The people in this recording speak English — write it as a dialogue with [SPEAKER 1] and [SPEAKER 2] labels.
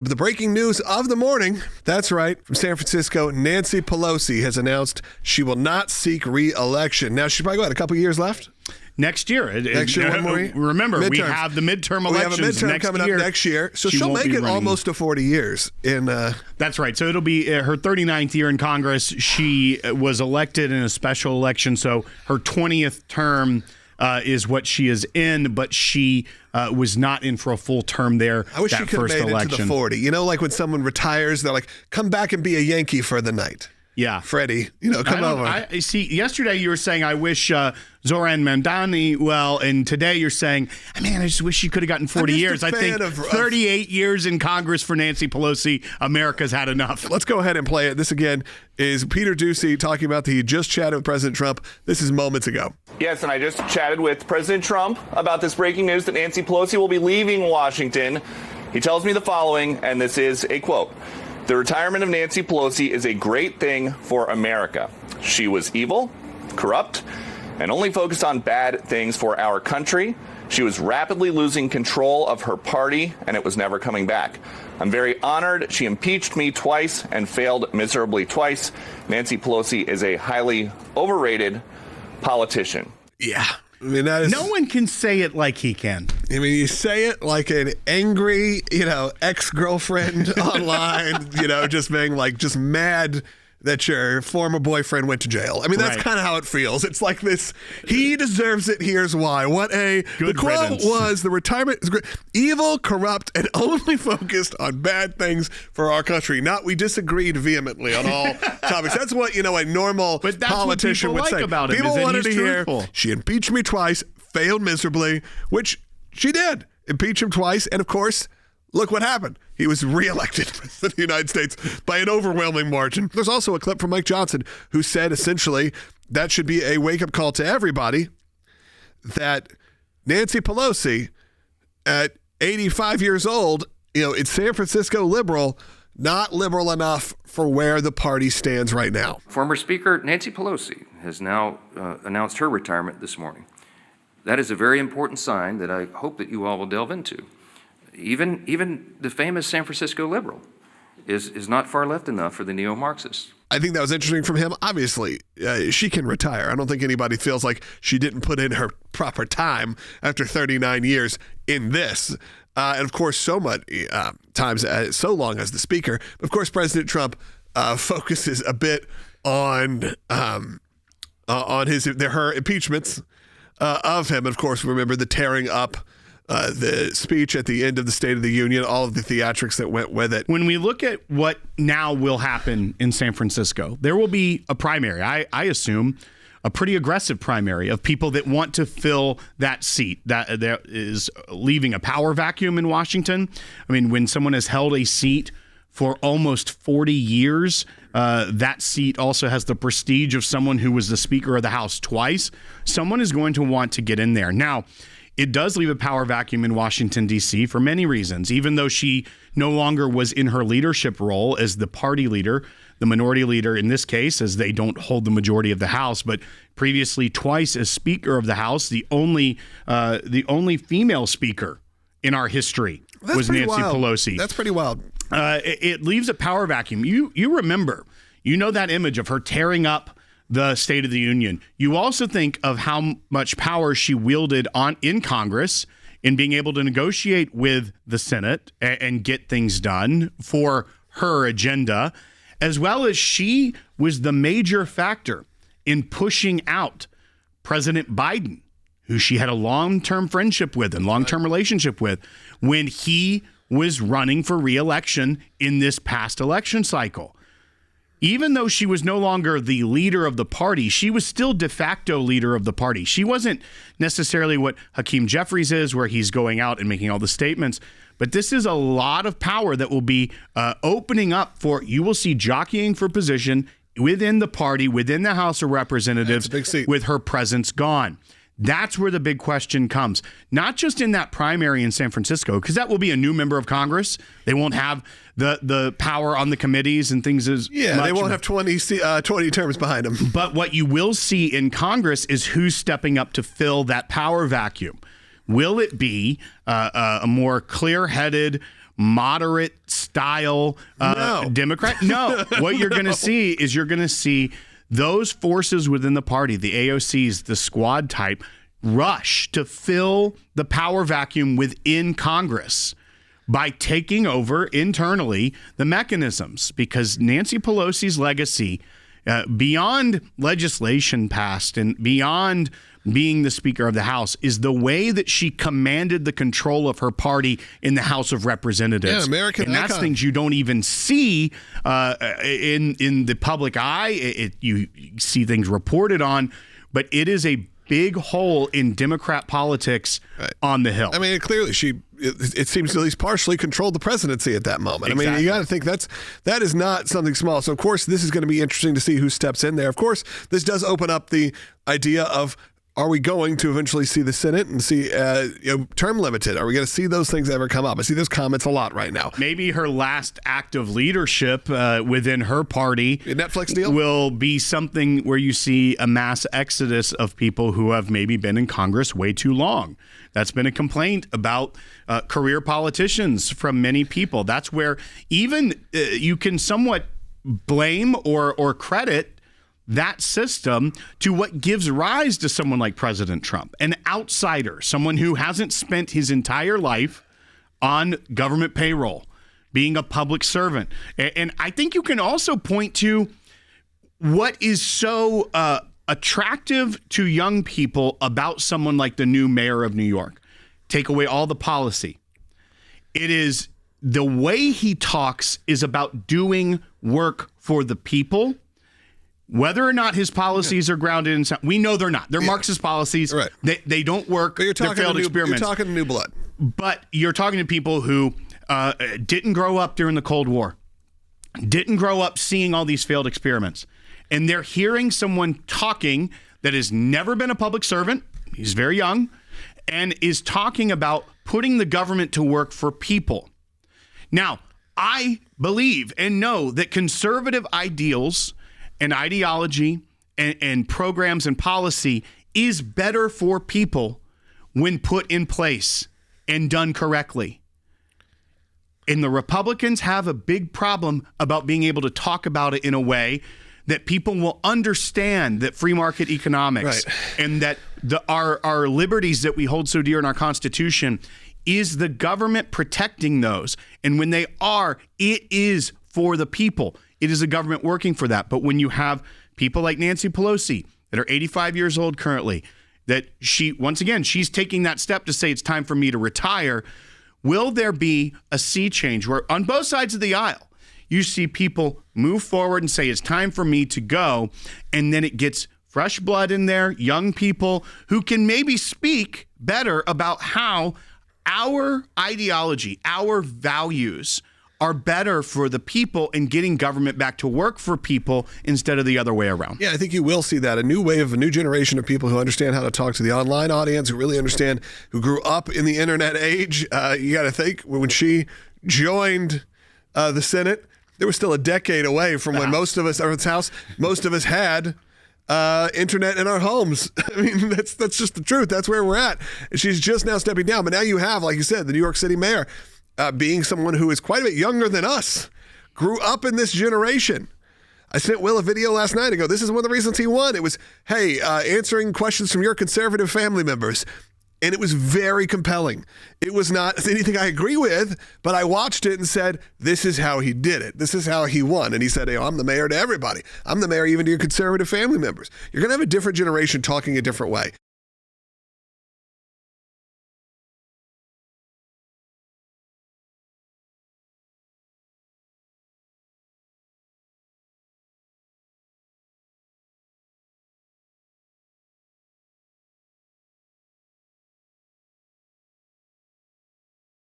[SPEAKER 1] The breaking news of the morning, that's right, from San Francisco, Nancy Pelosi has announced she will not seek re-election. Now, she's probably got a couple years left?
[SPEAKER 2] Next year.
[SPEAKER 1] Next year, one more year?
[SPEAKER 2] Remember,
[SPEAKER 1] Midterms.
[SPEAKER 2] we have the midterm elections
[SPEAKER 1] We have a midterm
[SPEAKER 2] next
[SPEAKER 1] coming
[SPEAKER 2] year.
[SPEAKER 1] up next year. So she'll make it almost to 40 years.
[SPEAKER 2] That's right. So it'll be her 39th year in Congress. She was elected in a special election, so her 20th term is what she is in, but she was not in for a full term there.
[SPEAKER 1] I wish
[SPEAKER 2] that
[SPEAKER 1] she could
[SPEAKER 2] first
[SPEAKER 1] have made
[SPEAKER 2] election.
[SPEAKER 1] it to the 40. You know, like when someone retires, they're like, come back and be a Yankee for the night.
[SPEAKER 2] Yeah.
[SPEAKER 1] Freddie, come over.
[SPEAKER 2] I see, yesterday you were saying, I wish Zoran Mandani well, and today you're saying, man, I just wish she could have gotten 40 years. I think 38 years in Congress for Nancy Pelosi, America's had enough.
[SPEAKER 1] Let's go ahead and play it. This again is Peter Doocy talking about that he just chatted with President Trump. This is moments ago.
[SPEAKER 3] Yes, and I just chatted with President Trump about this breaking news that Nancy Pelosi will be leaving Washington. He tells me the following, and this is a quote. The retirement of Nancy Pelosi is a great thing for America. She was evil, corrupt, and only focused on bad things for our country. She was rapidly losing control of her party, and it was never coming back. I'm very honored. She impeached me twice and failed miserably twice. Nancy Pelosi is a highly overrated politician.
[SPEAKER 1] Yeah. I mean, that is,
[SPEAKER 2] no one can say it like he can.
[SPEAKER 1] I mean, you say it like an angry, ex-girlfriend online, just being just mad that your former boyfriend went to jail. I mean, that's kind of how it feels. It's like this, he deserves it, here's why. The quote was, the retirement is great, evil, corrupt, and only focused on bad things for our country. We disagreed vehemently on all topics. That's what, a normal politician would say.
[SPEAKER 2] About him,
[SPEAKER 1] people wanted to hear,
[SPEAKER 2] truthful.
[SPEAKER 1] She impeached me twice, failed miserably, which she did. Impeach him twice, and of course, look what happened. He was reelected president of the United States by an overwhelming margin. There's also a clip from Mike Johnson who said essentially that should be a wake-up call to everybody that Nancy Pelosi at 85 years old, it's San Francisco liberal, not liberal enough for where the party stands right now.
[SPEAKER 4] Former Speaker Nancy Pelosi has now announced her retirement this morning. That is a very important sign that I hope that you all will delve into. Even the famous San Francisco liberal is not far left enough for the neo-Marxists.
[SPEAKER 1] I think that was interesting from him. Obviously, she can retire. I don't think anybody feels like she didn't put in her proper time after 39 years in this. And of course, so much times, so long as the speaker. Of course, President Trump focuses a bit on her impeachments of him. And of course, remember the tearing up the speech at the end of the State of the Union, all of the theatrics that went with it.
[SPEAKER 2] When we look at what now will happen in San Francisco, there will be a primary, I assume, a pretty aggressive primary of people that want to fill that seat that is leaving a power vacuum in Washington. I mean, when someone has held a seat for almost 40 years, that seat also has the prestige of someone who was the Speaker of the House twice. Someone is going to want to get in there. Now, it does leave a power vacuum in Washington, D.C. for many reasons. Even though she no longer was in her leadership role as the party leader, the minority leader in this case, as they don't hold the majority of the House, but previously twice as Speaker of the House, the only female speaker in our history was Nancy Pelosi.
[SPEAKER 1] That's pretty wild.
[SPEAKER 2] It leaves a power vacuum. You remember, that image of her tearing up the State of the Union. You also think of how much power she wielded in Congress in being able to negotiate with the Senate and get things done for her agenda, as well as she was the major factor in pushing out President Biden, who she had a long-term friendship with and long-term relationship with, when he was running for re-election in this past election cycle. Even though she was no longer the leader of the party, she was still de facto leader of the party. She wasn't necessarily what Hakeem Jeffries is, where he's going out and making all the statements. But this is a lot of power that will be opening up for, you will see jockeying for position within the party, within the House of Representatives, with her presence gone. That's where the big question comes. Not just in that primary in San Francisco, because that will be a new member of Congress. They won't have the power on the committees and things as much.
[SPEAKER 1] They won't have 20 terms behind them.
[SPEAKER 2] But what you will see in Congress is who's stepping up to fill that power vacuum. Will it be a more clear-headed, moderate style Democrat. No, what you're going to see is those forces within the party, the AOCs, the squad type, rush to fill the power vacuum within Congress by taking over internally the mechanisms, because Nancy Pelosi's legacy, beyond legislation passed and beyond being the Speaker of the House, is the way that she commanded the control of her party in the House of Representatives.
[SPEAKER 1] Yeah, American
[SPEAKER 2] and that's
[SPEAKER 1] icon.
[SPEAKER 2] things you don't even see in the public eye. You see things reported on, but it is a big hole in Democrat politics on the Hill.
[SPEAKER 1] I mean, clearly it seems to at least partially controlled the presidency at that moment.
[SPEAKER 2] Exactly.
[SPEAKER 1] I mean, you got to think that is not something small. So, of course, this is going to be interesting to see who steps in there. Of course, this does open up the idea of, are we going to eventually see the Senate and see term limited? Are we going to see those things ever come up? I see those comments a lot right now.
[SPEAKER 2] Maybe her last act of leadership within her party,
[SPEAKER 1] a Netflix deal,
[SPEAKER 2] will be something where you see a mass exodus of people who have maybe been in Congress way too long. That's been a complaint about career politicians from many people. That's where even you can somewhat blame or credit that system to what gives rise to someone like President Trump, an outsider, someone who hasn't spent his entire life on government payroll, being a public servant. And I think you can also point to what is so attractive to young people about someone like the new mayor of New York. Take away all the policy. It is the way he talks is about doing work for the people. Whether or not his policies are grounded in we know they're not. They're Marxist policies.
[SPEAKER 1] Right.
[SPEAKER 2] They don't work.
[SPEAKER 1] But
[SPEAKER 2] They're failed experiments.
[SPEAKER 1] You're talking to new blood.
[SPEAKER 2] But you're talking to people who didn't grow up during the Cold War, didn't grow up seeing all these failed experiments. And they're hearing someone talking that has never been a public servant. He's very young and is talking about putting the government to work for people. Now, I believe and know that conservative ideals and ideology and programs and policy is better for people when put in place and done correctly. And the Republicans have a big problem about being able to talk about it in a way that people will understand that free market economics and that our liberties that we hold so dear in our Constitution is the government protecting those. And when they are, it is for the people. It is a government working for that. But when you have people like Nancy Pelosi that are 85 years old currently, that she's taking that step to say it's time for me to retire, will there be a sea change where on both sides of the aisle, you see people move forward and say it's time for me to go, and then it gets fresh blood in there, young people who can maybe speak better about how our ideology, our values are better for the people and getting government back to work for people instead of the other way around.
[SPEAKER 1] Yeah, I think you will see that. A new wave, a new generation of people who understand how to talk to the online audience, who really understand, who grew up in the internet age. You got to think, when she joined the Senate, there was still a decade away from when most of us had internet in our homes. I mean, that's just the truth. That's where we're at. She's just now stepping down. But now you have, like you said, the New York City mayor being someone who is quite a bit younger than us, grew up in this generation. I sent Will a video last night ago. This is one of the reasons he won. It was, hey, answering questions from your conservative family members. And it was very compelling. It was not anything I agree with, but I watched it and said, this is how he did it. This is how he won. And he said, hey, I'm the mayor to everybody. I'm the mayor even to your conservative family members. You're going to have a different generation talking a different way.